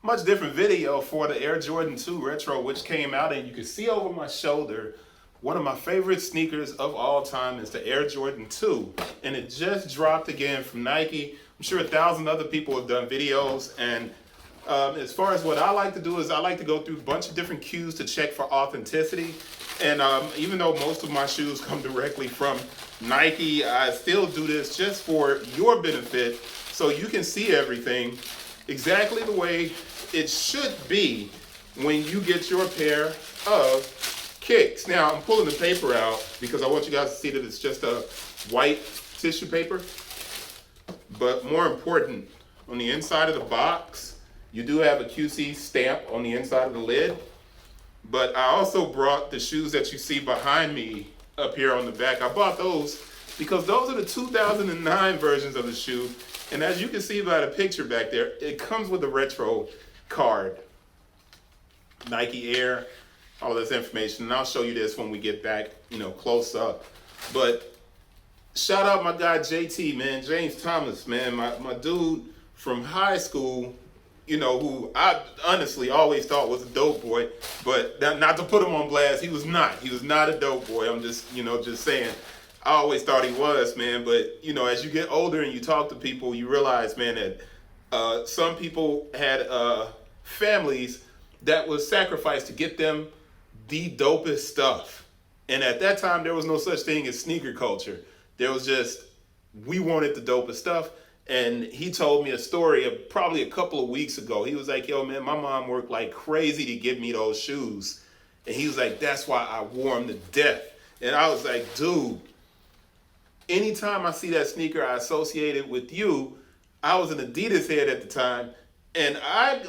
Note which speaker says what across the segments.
Speaker 1: much different video for the Air Jordan 2 Retro, which came out, and you can see over my shoulder, one of my favorite sneakers of all time is the Air Jordan 2, and it just dropped again from Nike. I'm sure 1,000 other people have done videos, and as far as what I like to do is I like to go through a bunch of different cues to check for authenticity. And even though most of my shoes come directly from Nike, I still do this just for your benefit so you can see everything exactly the way it should be when you get your pair of kicks. Now, I'm pulling the paper out because I want you guys to see that it's just a white tissue paper. But more important, on the inside of the box, you do have a QC stamp on the inside of the lid. But I also brought the shoes that you see behind me up here on the back. I bought those because those are the 2009 versions of the shoe. And as you can see by the picture back there, it comes with a retro card. Nike Air, all this information. And I'll show you this when we get back, close up. But shout out my guy JT, man, James Thomas, man, my dude from high school, who I honestly always thought was a dope boy, but not to put him on blast, he was not. He was not a dope boy. I'm just saying. I always thought he was, man, but, as you get older and you talk to people, you realize, man, that some people had families that was sacrificed to get them the dopest stuff. And at that time, there was no such thing as sneaker culture. There was just, we wanted the dopest stuff. And he told me a story of probably a couple of weeks ago. He was like, yo, man, my mom worked like crazy to get me those shoes. And he was like, that's why I wore them to death. And I was like, dude, anytime I see that sneaker, I associate it with you. I was an Adidas head at the time. And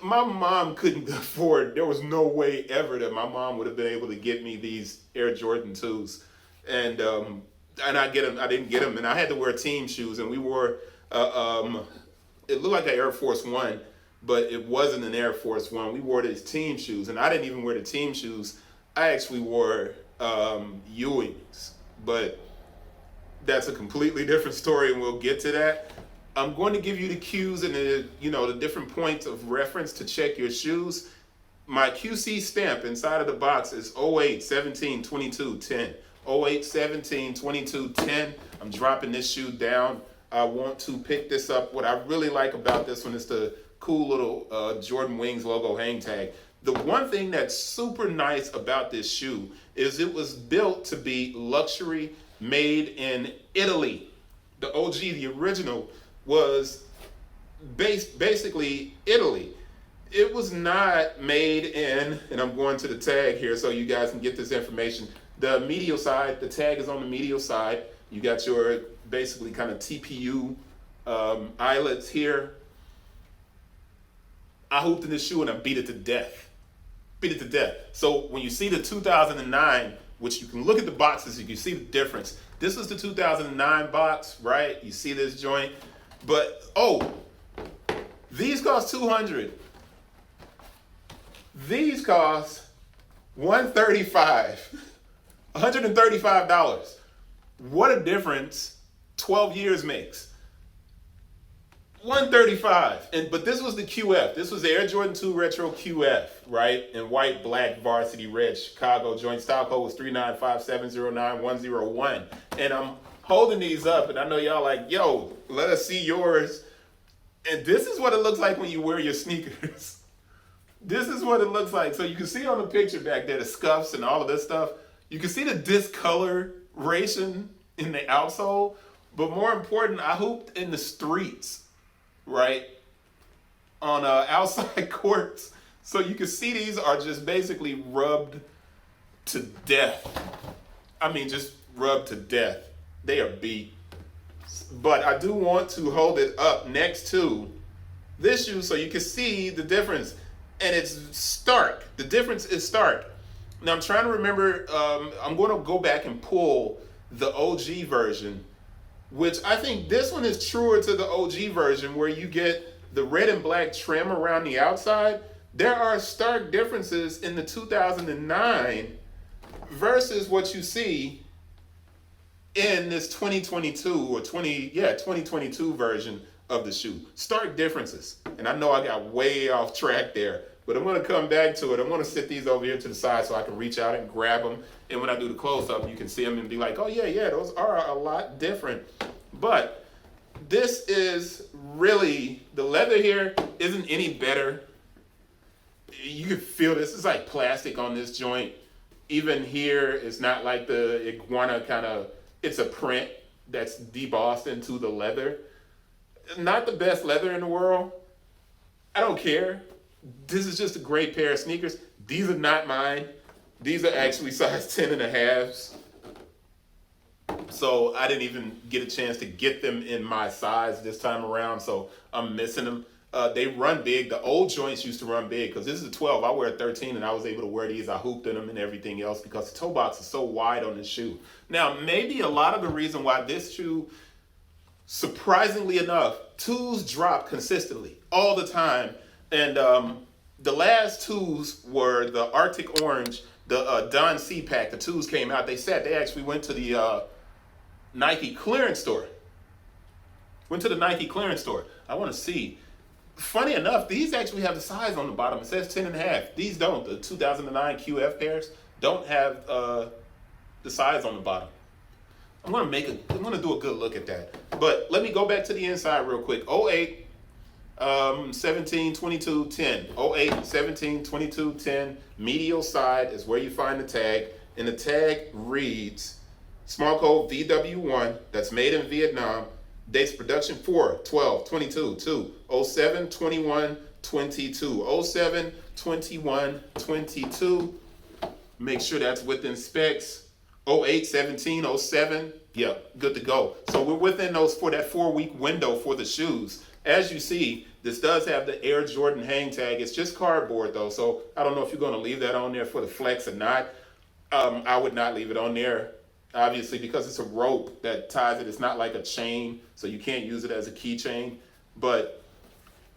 Speaker 1: my mom couldn't afford, there was no way ever that my mom would have been able to get me these Air Jordan 2s. And I didn't get them. And I had to wear team shoes. And we wore... it looked like an Air Force One, but it wasn't an Air Force One. We wore these team shoes, and I didn't even wear the team shoes. I actually wore Ewings, but that's a completely different story, and we'll get to that. I'm going to give you the cues and the different points of reference to check your shoes. My QC stamp inside of the box is 08 17 22 10. 08 17 22 10. I'm dropping this shoe down. I want to pick this up. What I really like about this one is the cool little Jordan Wings logo hang tag. The one thing that's super nice about this shoe is it was built to be luxury, made in Italy. The OG, the original, was basically Italy. It was not made in, and I'm going to the tag here so you guys can get this information. The medial side, the tag is on the medial side. You got your basically kind of TPU eyelets here. I hooped in this shoe and I beat it to death. So when you see the 2009, which you can look at the boxes, you can see the difference. This is the 2009 box, right? You see this joint. But, these cost $200. These cost $135. $135. What a difference 12 years makes. $135. But this was the QF. This was the Air Jordan 2 Retro QF, right? In white, black, varsity red, Chicago. Joint style code was 395709101. And I'm holding these up, and I know y'all like, yo, let us see yours. And this is what it looks like when you wear your sneakers. This is what it looks like. So you can see on the picture back there, the scuffs and all of this stuff. You can see the discoloration in the outsole, but more important, I hooped in the streets, right? On outside courts. So you can see these are just basically rubbed to death. I mean, just rubbed to death. They are beat. But I do want to hold it up next to this shoe so you can see the difference. And it's stark. The difference is stark. Now I'm trying to remember, I'm going to go back and pull the OG version, which I think this one is truer to the OG version where you get the red and black trim around the outside. There are stark differences in the 2009 versus what you see in this 2022 version of the shoe. Stark differences. And I know I got way off track there, but I'm going to come back to it. I'm going to sit these over here to the side so I can reach out and grab them. And when I do the close-up, you can see them and be like, oh, yeah, those are a lot different. But this is really, the leather here isn't any better. You can feel this. It's like plastic on this joint. Even here, it's not like the iguana kind of, it's a print that's debossed into the leather. Not the best leather in the world. I don't care. This is just a great pair of sneakers. These are not mine. These are actually size 10 and a halves. So I didn't even get a chance to get them in my size this time around. So I'm missing them. They run big. The old joints used to run big because this is a 12. I wear a 13 and I was able to wear these. I hooped in them and everything else because the toe box is so wide on this shoe. Now, maybe a lot of the reason why this shoe, surprisingly enough, twos drop consistently all the time. And the last twos were the Arctic Orange, the Don C pack. The twos came out. They actually went to the Nike clearance store. I want to see. Funny enough, these actually have the size on the bottom. It says 10 and a half. These don't. The 2009 QF pairs don't have the size on the bottom. I'm gonna do a good look at that. But let me go back to the inside real quick. 08, 17, 22, 10. 08, 17, 22, 10. Medial side is where you find the tag. And the tag reads, small code VW1, that's made in Vietnam. Dates of production 4, 12, 22, 2, 07, 21, 22. 07, 21, 22. Make sure that's within specs. 08, 17, 07. Yeah, good to go. So we're within those for that 4-week window for the shoes. As you see, this does have the Air Jordan hang tag. It's just cardboard though, so I don't know if you're going to leave that on there for the flex or not. I would not leave it on there. Obviously, because it's a rope that ties it, it's not like a chain, so you can't use it as a keychain. But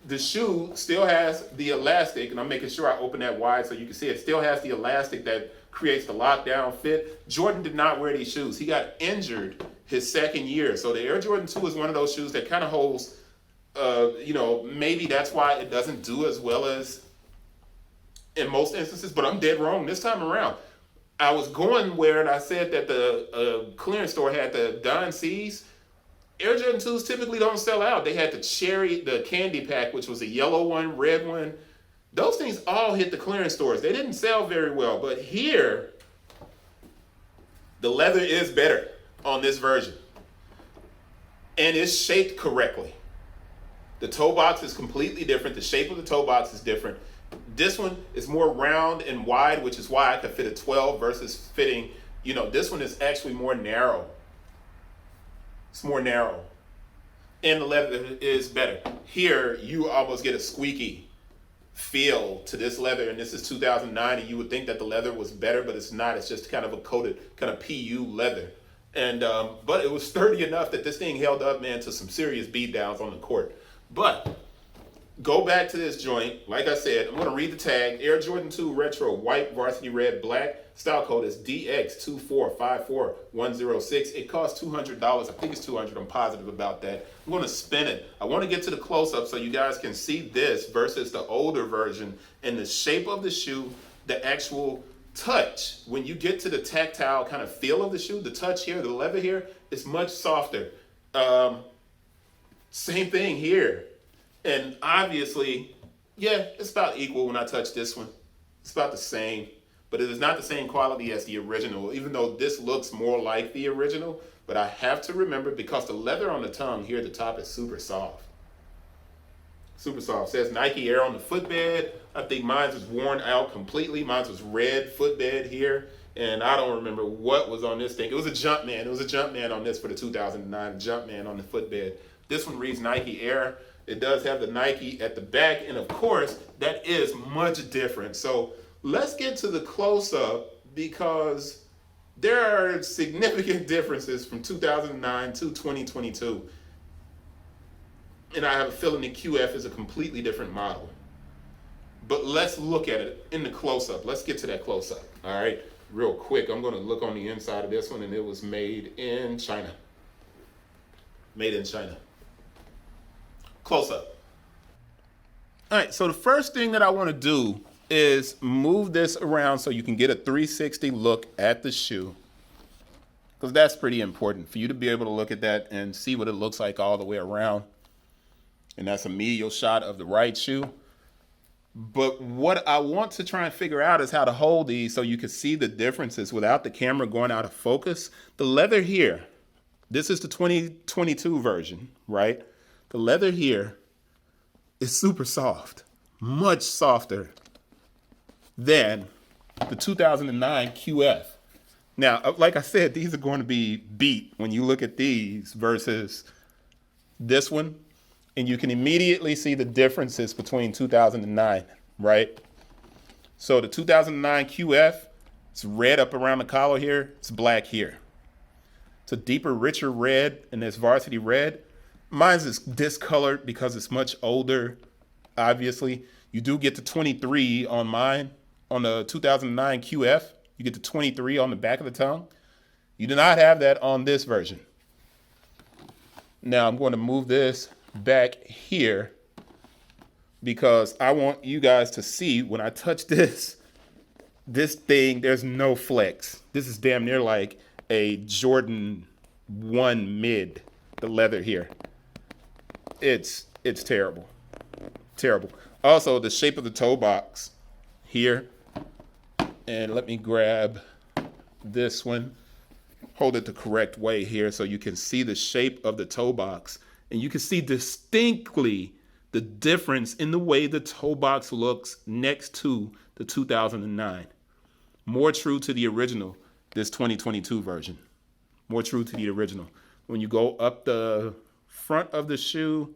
Speaker 1: the shoe still has the elastic, and I'm making sure I open that wide so you can see it. Still has the elastic that creates the lockdown fit. Jordan did not wear these shoes. He got injured his second year. So the Air Jordan 2 is one of those shoes that kind of holds, maybe that's why it doesn't do as well as in most instances, but I'm dead wrong this time around. I was going where I said that the clearance store had the Don C's. Air Jordan 2s typically don't sell out. They had the candy pack, which was a yellow one, red one. Those things all hit the clearance stores. They didn't sell very well, but here, the leather is better on this version. And it's shaped correctly. The toe box is completely different. The shape of the toe box is different. This one is more round and wide, which is why I could fit a 12 versus fitting, this one is actually more narrow. It's more narrow. And the leather is better. Here, you almost get a squeaky feel to this leather, and this is 2009, and you would think that the leather was better, but it's not. It's just kind of a coated, kind of PU leather. And but it was sturdy enough that this thing held up, man, to some serious beat downs on the court. But go back to this joint. Like I said, I'm going to read the tag. Air Jordan 2 Retro, white, varsity red, black. Style code is DX2454-106. It costs $200. I think it's $200. I'm positive about that. I'm going to spin it. I want to get to the close-up so you guys can see this versus the older version and the shape of the shoe, the actual touch. When you get to the tactile kind of feel of the shoe, the touch here, the leather here, is much softer. Same thing here. And obviously, yeah, it's about equal when I touch this one. It's about the same, but it is not the same quality as the original, even though this looks more like the original. But I have to remember, because the leather on the tongue here at the top is super soft. Super soft. It says Nike Air on the footbed. I think mine was worn out completely. Mine was red footbed here. And I don't remember what was on this thing. It was a Jumpman. It was a Jumpman on this for the 2009 Jumpman on the footbed. This one reads Nike Air. It does have the Nike at the back, and of course, that is much different. So let's get to the close-up, because there are significant differences from 2009 to 2022. And I have a feeling the QF is a completely different model. But let's look at it in the close-up. Let's get to that close-up, all right? Real quick, I'm going to look on the inside of this one, and it was made in China. Made in China. Close up. All right, so the first thing that I want to do is move this around so you can get a 360 look at the shoe, because that's pretty important for you to be able to look at that and see what it looks like all the way around. And that's a medial shot of the right shoe. But what I want to try and figure out is how to hold these so you can see the differences without the camera going out of focus. The leather here, this is the 2022 version, right? The leather here is super soft, much softer than the 2009 QF. Now, like I said, these are going to be beat when you look at these versus this one. And you can immediately see the differences between 2009, right? So the 2009 QF, it's red up around the collar here. It's black here. It's a deeper, richer red in this Varsity red. Mine's is discolored because it's much older, obviously. You do get the 23 on mine. On the 2009 QF, you get the 23 on the back of the tongue. You do not have that on this version. Now I'm going to move this back here because I want you guys to see when I touch this thing, there's no flex. This is damn near like a Jordan 1 mid, the leather here. It's terrible. Terrible. Also, the shape of the toe box here. And let me grab this one. Hold it the correct way here so you can see the shape of the toe box. And you can see distinctly the difference in the way the toe box looks next to the 2009. More true to the original, this 2022 version. More true to the original. When you go up the front of the shoe,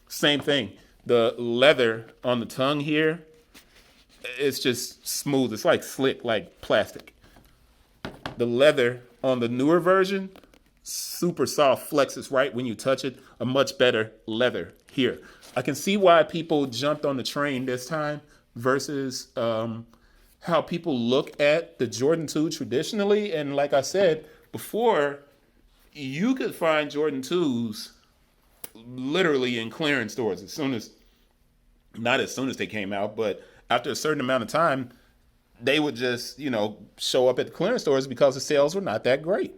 Speaker 1: same thing. The leather on the tongue here, it's just smooth. It's like slick, like plastic. The leather on the newer version, super soft, flexes right when you touch it. A much better leather here. I can see why people jumped on the train this time versus how people look at the Jordan 2 traditionally. And like I said before, you could find Jordan 2s literally in clearance stores not as soon as they came out, but after a certain amount of time, they would just, show up at the clearance stores because the sales were not that great.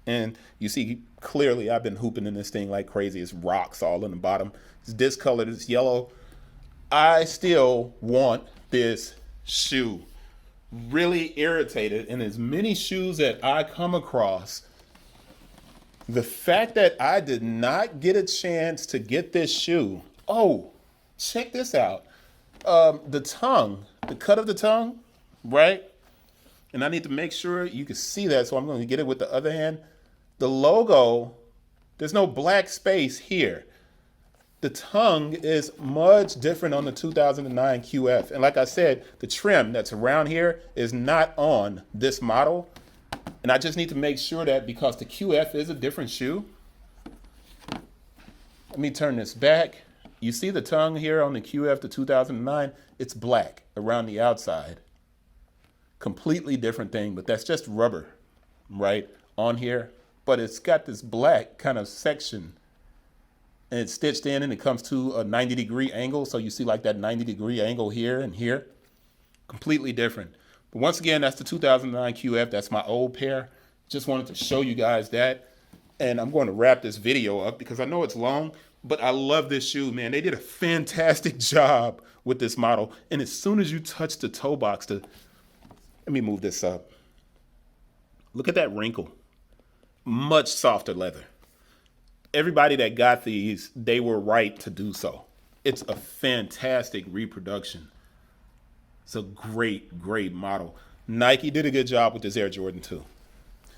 Speaker 1: And you see clearly I've been hooping in this thing like crazy. It's rocks all in the bottom. It's discolored. It's yellow. I still want this shoe. Really irritated. And as many shoes that I come across, the fact that I did not get a chance to get this shoe. Oh, check this out. The tongue, the cut of the tongue, right? And I need to make sure you can see that. So I'm going to get it with the other hand. The logo, there's no black space here. The tongue is much different on the 2009 QF. And like I said, the trim that's around here is not on this model. And I just need to make sure that because the QF is a different shoe. Let me turn this back. You see the tongue here on the QF, the 2009, it's black around the outside. Completely different thing, but that's just rubber, right, on here. But it's got this black kind of section and it's stitched in and it comes to a 90-degree angle. So you see like that 90-degree angle here and here. Completely different. But once again, that's the 2009 QF. That's my old pair. Just wanted to show you guys that. And I'm going to wrap this video up because I know it's long, but I love this shoe, man. They did a fantastic job with this model. And as soon as you touch the toe box, let me move this up. Look at that wrinkle. Much softer leather. Everybody that got these, they were right to do so. It's a fantastic reproduction. It's a great, great model. Nike did a good job with this Air Jordan 2.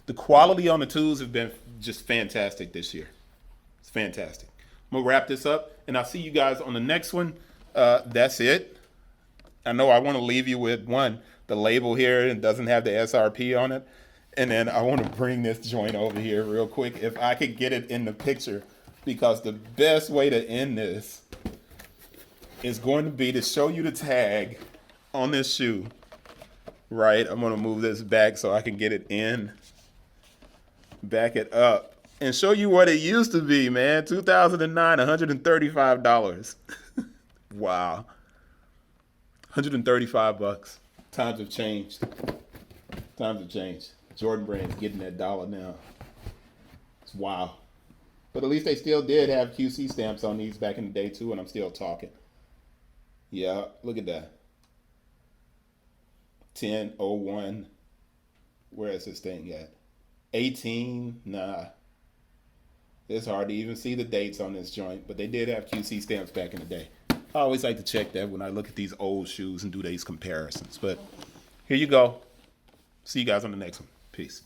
Speaker 1: The quality on the 2s have been just fantastic this year. It's fantastic. I'm going to wrap this up, and I'll see you guys on the next one. That's it. I know I want to leave you with the label here, and doesn't have the SRP on it. And then I want to bring this joint over here real quick, if I could get it in the picture, because the best way to end this is going to be to show you the tag on this shoe, right? I'm going to move this back so I can get it in, back it up. and show you what it used to be, man. 2009, $135. Wow. 135 bucks. Times have changed. Times have changed. Jordan Brand's getting that dollar now. It's wow. But at least they still did have QC stamps on these back in the day too, and I'm still talking. Yeah, look at that. 1001. Where is this thing at? 18. Nah. It's hard to even see the dates on this joint, but they did have QC stamps back in the day. I always like to check that when I look at these old shoes and do these comparisons. But here you go. See you guys on the next one. Peace.